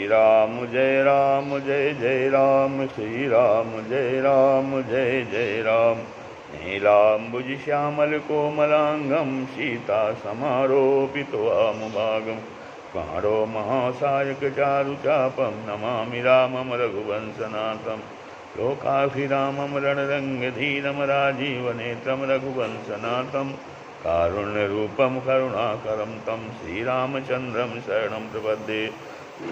राम जय जय राम, श्री राम जय जय राम। नीलाम्बुज श्यामल कोमलांगं सीता समारोपितवामुभागं कारो महासायक चारुचापं नमामि रामं रघुवंशनाथं। लोकाभिरामं रणरङ्गधीरं राजीवनेत्रं रघुवंशनाथं। कारुण्यरूपं करुणाकरं तं श्रीरामचन्द्रं शरणं प्रपद्ये।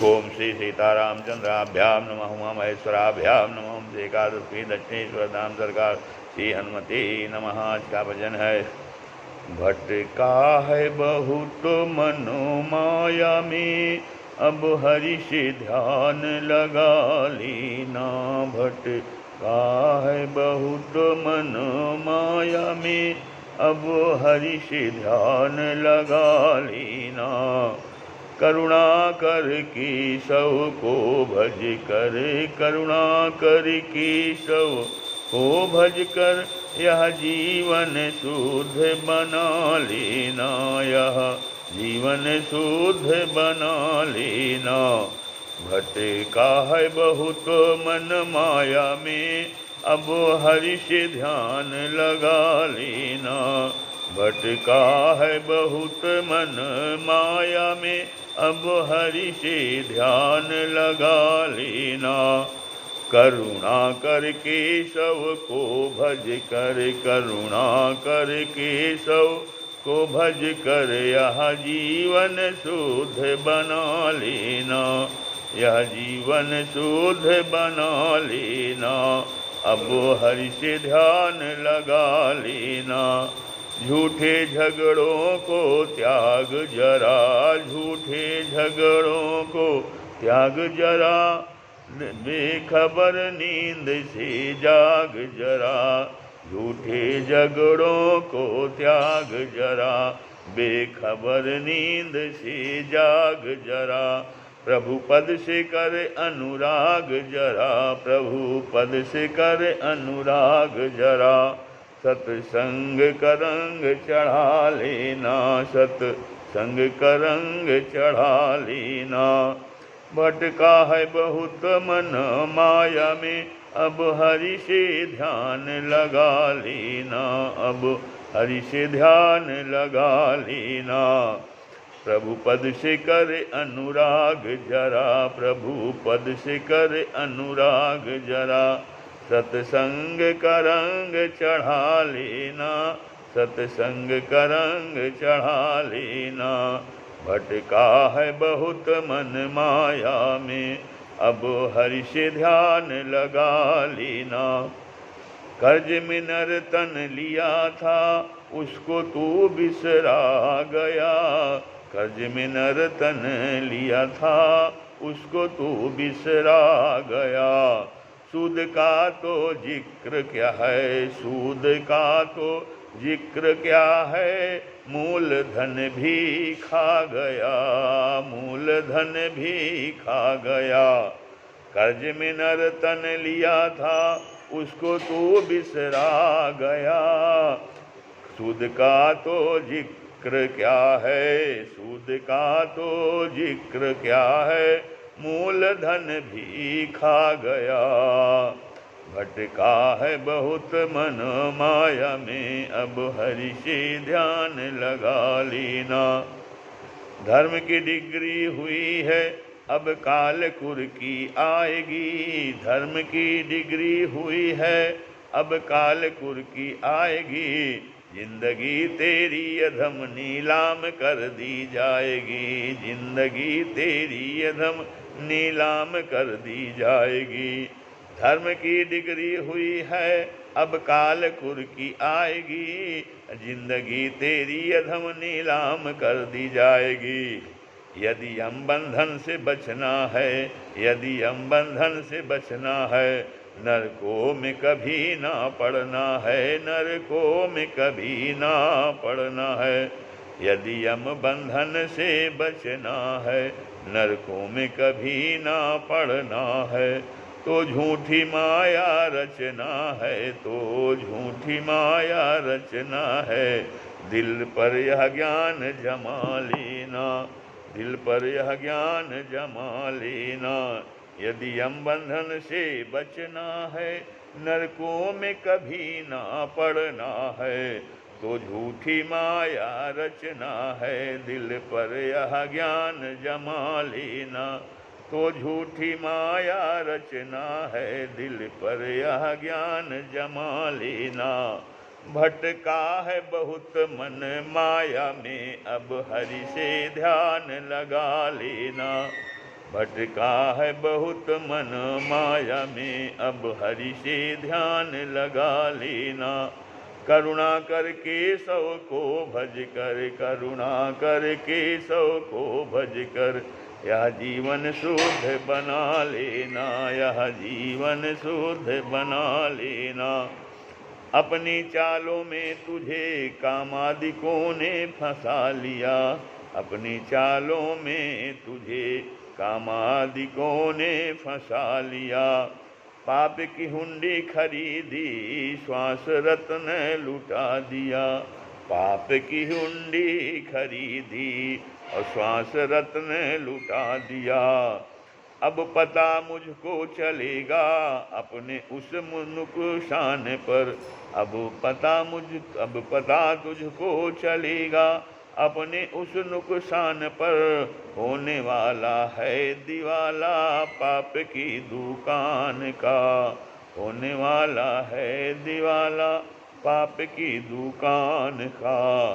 ओम श्री सीतारामचंद्राभ्यां नमः। उमा महेश्वराभ्यां नमः। श्री एकादशी दक्षिणेश्वर धाम सरकार श्री हनुमते नमः। आज का भजन है। भटका है बहुत मनोमाया में, अब हरि से ध्यान लगा लेना। भटका है बहुत मनोमाया में, अब हरि से ध्यान लगा लेना। करुणा कर केशव को भज कर, करुणा कर केशव को भज कर, यह जीवन शुद्ध बना लेना। यह जीवन शुद्ध बना लेना। भटका है बहुत मन माया में, अब हरि से ध्यान लगा लेना। भटका है बहुत मन माया में, अब हरि से ध्यान लगा लेना। करुणा कर केशव को भज कर, करुणा कर केशव को भज कर, यह जीवन शुद्ध बना लेना। यह जीवन शुद्ध बना लेना। अब हरि से ध्यान लगा लेना। झूठे झगड़ों को त्याग जरा, झूठे झगड़ों को त्याग जरा, बेखबर नींद से जाग जरा। झूठे झगड़ों को त्याग जरा, बेखबर नींद से जाग जरा। प्रभु पद से कर अनुराग जरा, प्रभु पद से कर अनुराग जरा। सत्संग का रंग चढ़ा लेना, सत्संग का रंग चढ़ा लेना। भटका है बहुत मन माया में, अब हरि से ध्यान लगा लेना। अब हरि से ध्यान लगा लेना। प्रभु पद से कर अनुराग जरा, प्रभु पद से कर अनुराग जरा। सत्संग का रंग चढ़ा लेना, सत्संग का रंग चढ़ा लेना। भटका है बहुत मन माया में, अब हरि से ध्यान लगा लेना। कर्ज में नर्तन लिया था, उसको तू बिसरा गया। कर्ज में नर्तन लिया था, उसको तू बिसरा गया। सूद का तो जिक्र क्या है, सूद का तो जिक्र क्या है, मूल धन भी खा गया, मूल धन भी खा गया। कर्ज में नर्तन लिया था, उसको तू बिसरा गया। सूद का तो जिक्र क्या है, सूद का तो जिक्र क्या है, मूल धन भी खा गया। भटका है बहुत मन माया में, अब हरि से ध्यान लगा लेना। धर्म की डिग्री हुई है, अब कालकुर की आएगी। धर्म की डिग्री हुई है, अब कालकुर की आएगी। जिंदगी तेरी अधम नीलाम कर दी जाएगी। जिंदगी तेरी अधम नीलाम कर दी जाएगी। धर्म की डिग्री हुई है, अब कालकुर की आएगी। जिंदगी तेरी अधम नीलाम कर दी जाएगी। यदि हम बंधन से बचना है, यदि हम बंधन से बचना है, नरकों में कभी ना पड़ना है, नरकों में कभी ना पड़ना है। यदि हम बंधन से बचना है, नरकों में कभी ना पड़ना है। तो झूठी माया रचना है, तो झूठी माया रचना है। दिल पर यह ज्ञान जमा लेना, दिल पर यह ज्ञान जमा लेना। यदि हम बंधन से बचना है, नरकों में कभी ना पड़ना है, तो झूठी माया रचना है। दिल पर यह ज्ञान जमा लेना, तो झूठी माया रचना है। दिल पर यह ज्ञान जमा लेना। भटका है बहुत मन माया में, अब हरि से ध्यान लगा लेना। भटका है बहुत मन माया में, अब हरि से ध्यान लगा लेना। करुणा कर केशव को भज कर, करुणा कर केशव को भज कर, यह जीवन शुद्ध बना लेना। यह जीवन शुद्ध बना लेना। अपनी चालों में तुझे कामादिकों ने फंसा लिया, अपनी चालों में तुझे कामादिकों ने फंसा लिया। पाप की हुंडी खरीदी, श्वास रत्न लुटा दिया। पाप की हुंडी खरीदी और श्वास रत्न लुटा दिया। अब पता मुझको चलेगा अपने उस नुकसान पर, अब पता तुझको चलेगा अपने उस नुकसान पर। होने वाला है दिवाला पाप की दुकान का, होने वाला है दिवाला पाप की दुकान का।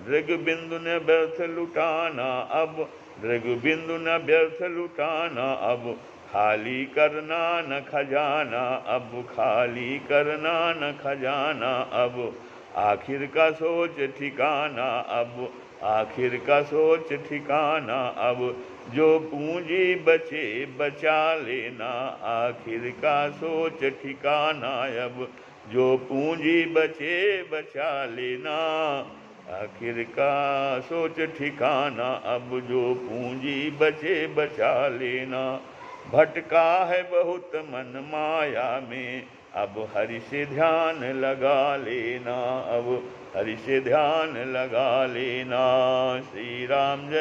दृग बिंदु ने व्यर्थ लुटाना अब, दृग बिंदु न व्यर्थ लुटाना अब, खाली करना न खजाना अब, खाली करना न खजाना अब। आखिर का सोच ठिकाना अब, आखिर का सोच ठिकाना अब। जो पूंजी बचे बचा लेना, आखिर का सोच ठिकाना अब। जो पूंजी बचे बचा लेना, आखिर का सोच ठिकाना अब। जो पूंजी बचे बचा लेना। भटका है बहुत मन माया में, अब हरि से ध्यान लगा लेना। अब हरि से ध्यान लगा लेना। श्री राम जय।